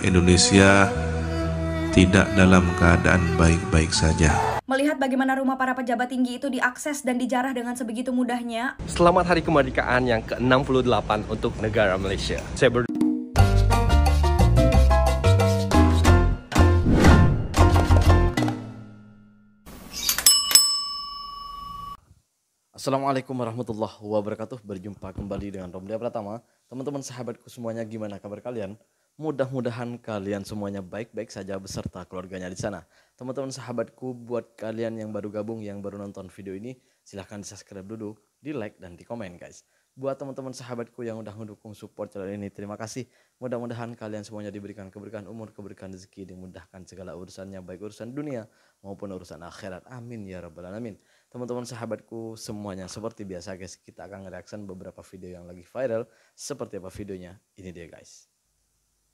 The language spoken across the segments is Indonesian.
Indonesia tidak dalam keadaan baik-baik saja. Melihat bagaimana rumah para pejabat tinggi itu diakses dan dijarah dengan sebegitu mudahnya. Selamat Hari Kemerdekaan yang ke-68 untuk negara Malaysia. Assalamualaikum warahmatullahi wabarakatuh. Berjumpa kembali dengan Romlia Pratama. Teman-teman sahabatku semuanya, gimana kabar kalian? Mudah-mudahan kalian semuanya baik-baik saja beserta keluarganya di sana. Teman-teman sahabatku, buat kalian yang baru gabung, yang baru nonton video ini, silahkan di subscribe dulu, di like dan di komen guys. Buat teman-teman sahabatku yang udah mendukung support channel ini, terima kasih. Mudah-mudahan kalian semuanya diberikan keberkahan umur, keberkahan rezeki, dimudahkan segala urusannya, baik urusan dunia maupun urusan akhirat. Amin ya rabbal alamin. Teman-teman sahabatku semuanya, seperti biasa guys, kita akan reaction beberapa video yang lagi viral. Seperti apa videonya? Ini dia guys.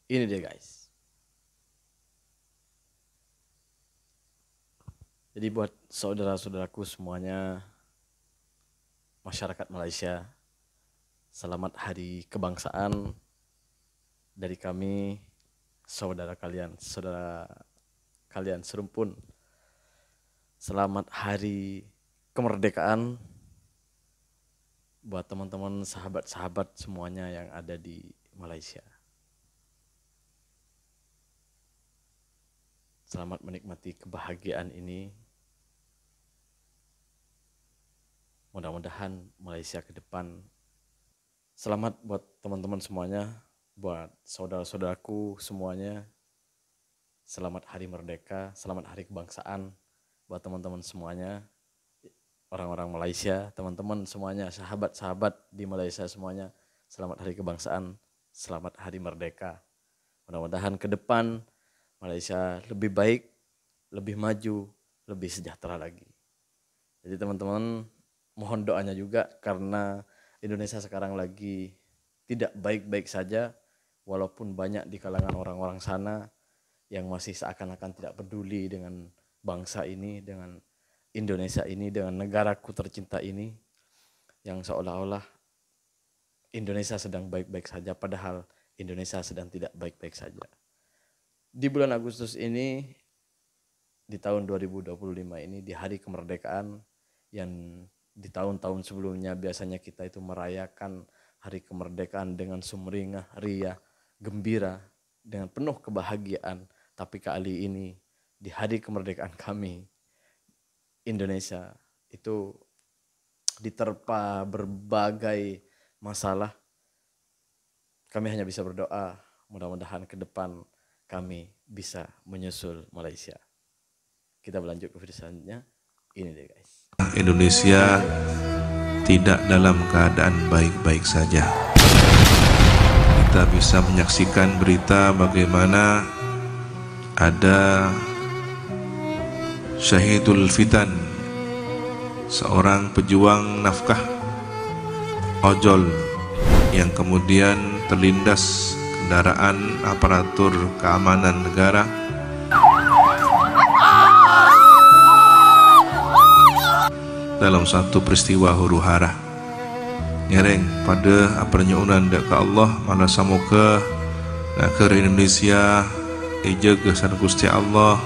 Ini dia guys. Jadi buat saudara-saudaraku semuanya, masyarakat Malaysia, selamat Hari Kebangsaan dari kami, saudara kalian serumpun. Selamat Hari Kemerdekaan buat teman-teman sahabat-sahabat semuanya yang ada di Malaysia. Selamat menikmati kebahagiaan ini. Mudah-mudahan Malaysia ke depan. Selamat buat teman-teman semuanya, buat saudara-saudaraku semuanya. Selamat Hari Merdeka, selamat Hari Kebangsaan buat teman-teman semuanya. Orang-orang Malaysia, teman-teman semuanya, sahabat-sahabat di Malaysia semuanya. Selamat Hari Kebangsaan, selamat Hari Merdeka. Mudah-mudahan ke depan Malaysia lebih baik, lebih maju, lebih sejahtera lagi. Jadi teman-teman mohon doanya juga, karena Indonesia sekarang lagi tidak baik-baik saja, walaupun banyak di kalangan orang-orang sana yang masih seakan-akan tidak peduli dengan bangsa ini, dengan Indonesia ini, dengan negaraku tercinta ini, yang seolah-olah Indonesia sedang baik-baik saja, padahal Indonesia sedang tidak baik-baik saja. Di bulan Agustus ini, di tahun 2025 ini, di Hari Kemerdekaan, yang di tahun-tahun sebelumnya biasanya kita itu merayakan Hari Kemerdekaan dengan sumringah, ria, gembira, dengan penuh kebahagiaan. Tapi kali ini, di Hari Kemerdekaan kami, Indonesia itu diterpa berbagai masalah. Kami hanya bisa berdoa, mudah-mudahan ke depan kami bisa menyusul Malaysia. Kita berlanjut ke video selanjutnya. Ini deh guys. Indonesia tidak dalam keadaan baik-baik saja. Kita bisa menyaksikan berita bagaimana ada Syahidul Fitan, seorang pejuang nafkah ojol yang kemudian terlindas kendaraan aparatur keamanan negara dalam satu peristiwa huru-hara. Nyereng pada pernyuunan dek ke Allah, mana samuka nakar Indonesia jaga san Gusti Allah,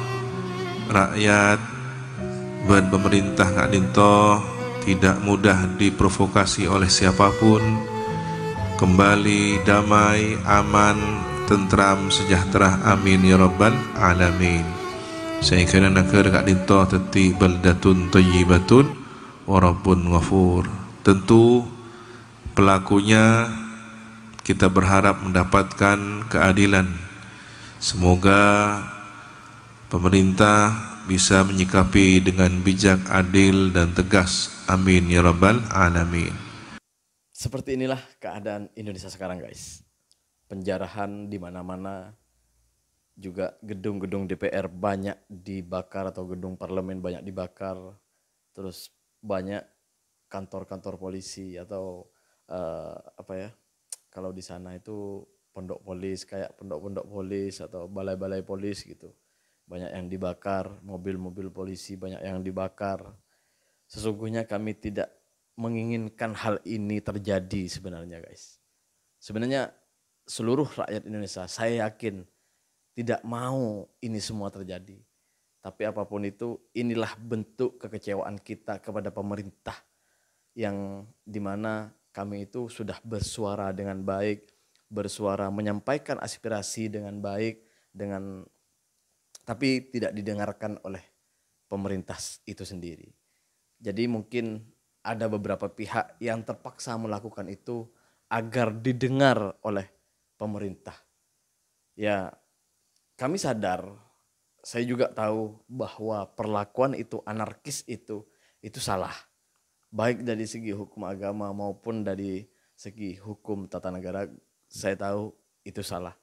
rakyat dan pemerintah ngak dinto tidak mudah diprovokasi oleh siapapun. Kembali damai, aman, tentram, sejahtera. Amin ya rabbal alamin. Saya kena nakar ngak dinto teti baldatun thayyibatun wa rabbun ghafur. Tentu pelakunya kita berharap mendapatkan keadilan. Semoga pemerintah bisa menyikapi dengan bijak, adil dan tegas. Amin ya rabbal alamin. Seperti inilah keadaan Indonesia sekarang guys. Penjarahan di mana-mana, juga gedung-gedung DPR banyak dibakar atau gedung parlemen banyak dibakar. Terus banyak kantor-kantor polisi atau kalau di sana itu pondok polis, kayak pondok-pondok polis atau balai-balai polis gitu. Banyak yang dibakar, mobil-mobil polisi banyak yang dibakar. Sesungguhnya kami tidak menginginkan hal ini terjadi sebenarnya guys. Sebenarnya seluruh rakyat Indonesia, saya yakin tidak mau ini semua terjadi. Tapi apapun itu, inilah bentuk kekecewaan kita kepada pemerintah yang dimana kami itu sudah bersuara dengan baik, bersuara menyampaikan aspirasi dengan baik, tapi tidak didengarkan oleh pemerintah itu sendiri. Jadi mungkin ada beberapa pihak yang terpaksa melakukan itu agar didengar oleh pemerintah. Ya, kami sadar, saya juga tahu bahwa perlakuan itu anarkis itu salah. Baik dari segi hukum agama maupun dari segi hukum tata negara, saya tahu itu salah.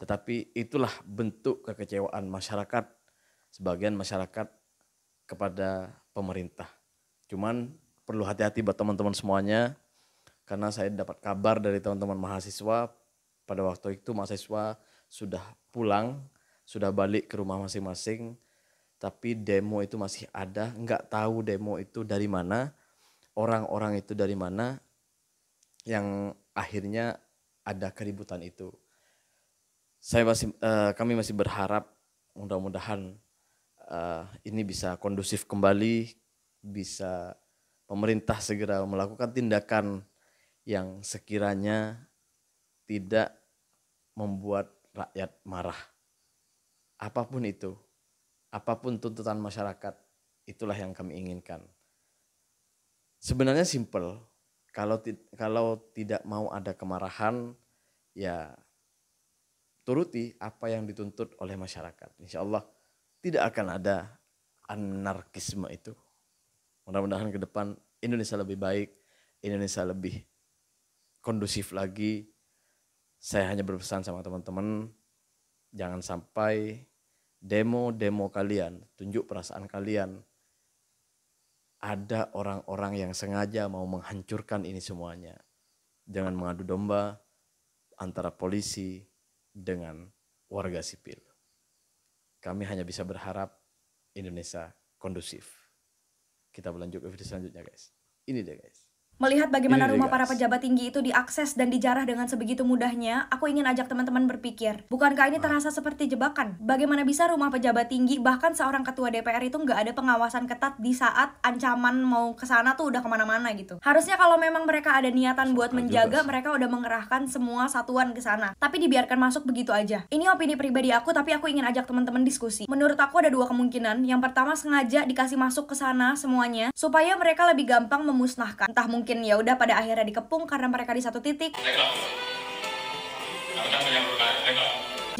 Tetapi itulah bentuk kekecewaan masyarakat, sebagian masyarakat kepada pemerintah. Cuman perlu hati-hati buat teman-teman semuanya, karena saya dapat kabar dari teman-teman mahasiswa, pada waktu itu mahasiswa sudah pulang, sudah balik ke rumah masing-masing, tapi demo itu masih ada, nggak tahu demo itu dari mana, orang-orang itu dari mana, yang akhirnya ada keributan itu. Kami masih berharap mudah-mudahan ini bisa kondusif kembali, bisa pemerintah segera melakukan tindakan yang sekiranya tidak membuat rakyat marah. Apapun itu, apapun tuntutan masyarakat, itulah yang kami inginkan. Sebenarnya simple, kalau tidak mau ada kemarahan, ya turuti apa yang dituntut oleh masyarakat. Insya Allah tidak akan ada anarkisme itu. Mudah-mudahan ke depan Indonesia lebih baik, Indonesia lebih kondusif lagi. Saya hanya berpesan sama teman-teman, jangan sampai demo-demo kalian, tunjuk perasaan kalian, ada orang-orang yang sengaja mau menghancurkan ini semuanya. Jangan mengadu domba antara polisi dengan warga sipil. Kami hanya bisa berharap Indonesia kondusif. Kita berlanjut ke video selanjutnya guys. Ini deh guys. Melihat bagaimana Ini rumah guys. para pejabat tinggi itu diakses dan dijarah dengan sebegitu mudahnya, aku ingin ajak teman-teman berpikir, bukankah ini terasa seperti jebakan? Bagaimana bisa rumah pejabat tinggi, bahkan seorang ketua DPR itu nggak ada pengawasan ketat di saat ancaman mau ke sana tuh udah kemana-mana gitu. Harusnya kalau memang mereka ada niatan buat menjaga, mereka udah mengerahkan semua satuan ke sana. Tapi dibiarkan masuk begitu aja. Ini opini pribadi aku, tapi aku ingin ajak teman-teman diskusi. Menurut aku ada dua kemungkinan. Yang pertama, sengaja dikasih masuk ke sana semuanya supaya mereka lebih gampang memusnahkan. Entah mungkin ya udah pada akhirnya dikepung karena mereka di satu titik.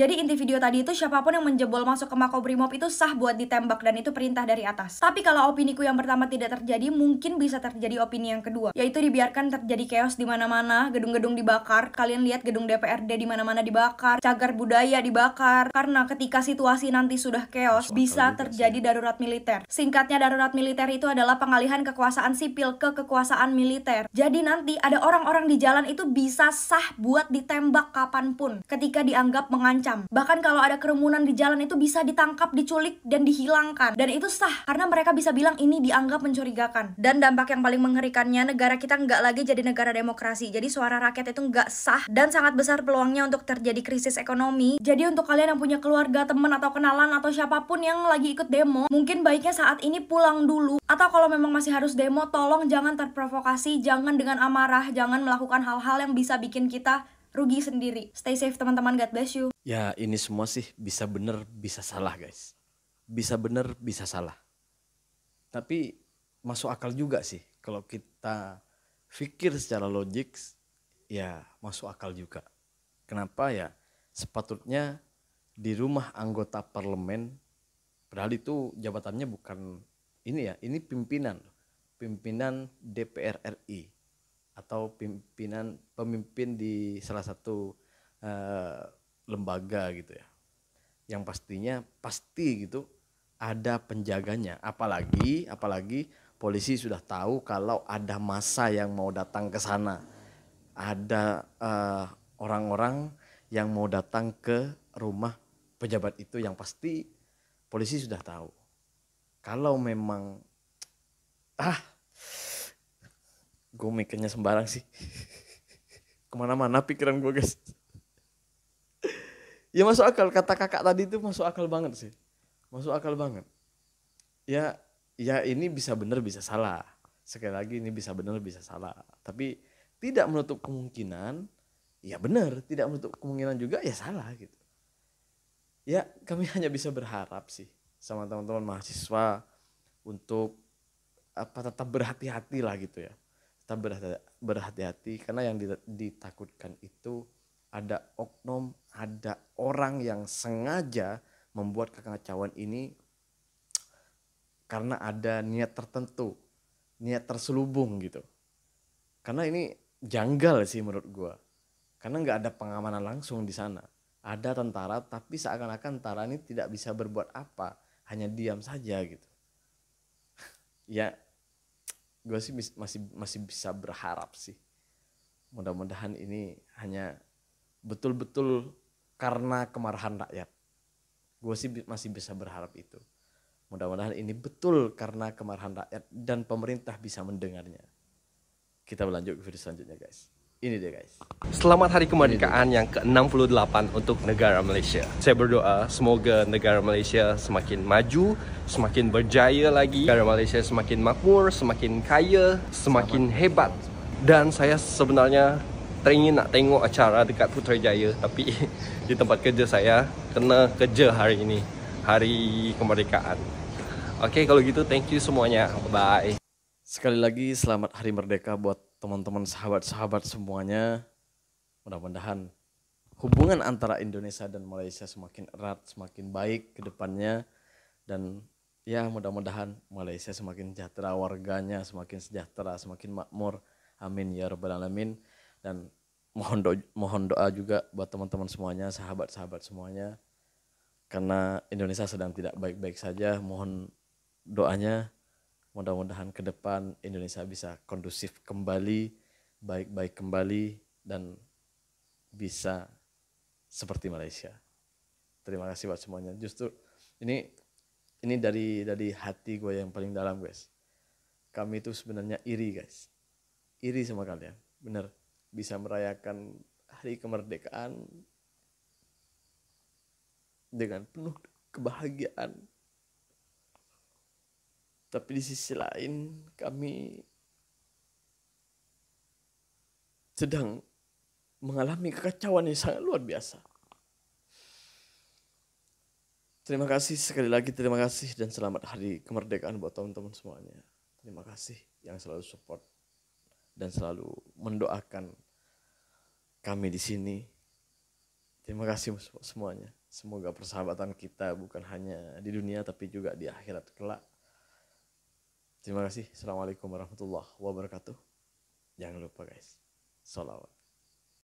Jadi inti video tadi itu siapapun yang menjebol masuk ke Makobrimob itu sah buat ditembak dan itu perintah dari atas. Tapi kalau opiniku yang pertama tidak terjadi, mungkin bisa terjadi opini yang kedua, yaitu dibiarkan terjadi chaos di mana-mana, gedung-gedung dibakar. Kalian lihat gedung DPRD di mana-mana dibakar, cagar budaya dibakar. Karena ketika situasi nanti sudah chaos, bisa terjadi darurat militer. Singkatnya, darurat militer itu adalah pengalihan kekuasaan sipil ke kekuasaan militer. Jadi nanti ada orang-orang di jalan itu bisa sah buat ditembak kapanpun ketika dianggap mengancam. Bahkan kalau ada kerumunan di jalan itu bisa ditangkap, diculik, dan dihilangkan. Dan itu sah, karena mereka bisa bilang ini dianggap mencurigakan. Dan dampak yang paling mengerikannya, negara kita nggak lagi jadi negara demokrasi. Jadi suara rakyat itu nggak sah, dan sangat besar peluangnya untuk terjadi krisis ekonomi. Jadi untuk kalian yang punya keluarga, teman, atau kenalan, atau siapapun yang lagi ikut demo, mungkin baiknya saat ini pulang dulu. Atau kalau memang masih harus demo, tolong jangan terprovokasi, jangan dengan amarah, jangan melakukan hal-hal yang bisa bikin kita rugi sendiri. Stay safe teman-teman, God bless you. Ya ini semua sih bisa bener bisa salah guys. Bisa bener bisa salah. Tapi masuk akal juga sih. Kalau kita pikir secara logik, ya masuk akal juga. Kenapa ya? Sepatutnya di rumah anggota parlemen, padahal itu jabatannya bukan ini ya, ini pimpinan DPR RI. Atau pemimpin di salah satu lembaga gitu ya, yang pastinya pasti gitu ada penjaganya, apalagi polisi sudah tahu kalau ada massa yang mau datang ke sana, ada orang-orang yang mau datang ke rumah pejabat itu, yang pasti polisi sudah tahu. Kalau memang gue mikirnya sembarang sih. Kemana-mana pikiran gue guys. Ya masuk akal, kata kakak tadi itu masuk akal banget sih. Masuk akal banget. Ya, ya ini bisa benar bisa salah. Sekali lagi ini bisa benar bisa salah. Tapi tidak menutup kemungkinan, ya benar. Tidak menutup kemungkinan juga ya salah gitu. Ya kami hanya bisa berharap sih sama teman-teman mahasiswa untuk tetap berhati-hati lah gitu ya. Tetap berhati-hati karena yang ditakutkan itu ada oknum, ada orang yang sengaja membuat kekacauan ini karena ada niat tertentu, niat terselubung gitu. Karena ini janggal sih menurut gua. Karena nggak ada pengamanan langsung di sana. Ada tentara tapi seakan-akan tentara ini tidak bisa berbuat apa, hanya diam saja gitu. Ya, gue sih masih bisa berharap sih. Mudah-mudahan ini hanya betul-betul karena kemarahan rakyat. Gue sih masih bisa berharap itu. Mudah-mudahan ini betul karena kemarahan rakyat dan pemerintah bisa mendengarnya. Kita berlanjut ke video selanjutnya guys. Ini dia guys. Selamat Hari Kemerdekaan yang ke-68 untuk negara Malaysia. Saya berdoa semoga negara Malaysia semakin maju, semakin berjaya lagi. Negara Malaysia semakin makmur, semakin kaya, semakin hebat. Dan saya sebenarnya teringin nak tengok acara dekat Putrajaya, tapi di tempat kerja saya kena kerja hari ini, Hari Kemerdekaan. Oke, kalau gitu thank you semuanya. Bye. Sekali lagi selamat Hari Merdeka buat teman-teman sahabat-sahabat semuanya. Mudah-mudahan hubungan antara Indonesia dan Malaysia semakin erat, semakin baik ke depannya. Dan ya mudah-mudahan Malaysia semakin sejahtera, warganya semakin sejahtera, semakin makmur. Amin ya rabbal alamin. Dan mohon doa juga buat teman-teman semuanya, sahabat-sahabat semuanya. Karena Indonesia sedang tidak baik-baik saja, mohon doanya. Mudah-mudahan ke depan Indonesia bisa kondusif kembali, baik-baik kembali, dan bisa seperti Malaysia. Terima kasih buat semuanya. Justru ini dari hati gue yang paling dalam guys. Kami itu sebenarnya iri guys. Iri sama kalian. Bener, bisa merayakan Hari Kemerdekaan dengan penuh kebahagiaan. Tapi di sisi lain kami sedang mengalami kekacauan yang sangat luar biasa. Terima kasih sekali lagi, terima kasih dan selamat Hari Kemerdekaan buat teman-teman semuanya. Terima kasih yang selalu support dan selalu mendoakan kami di sini. Terima kasih semuanya. Semoga persahabatan kita bukan hanya di dunia tapi juga di akhirat kelak. Terima kasih. Assalamualaikum warahmatullahi wabarakatuh. Jangan lupa guys, sholawat.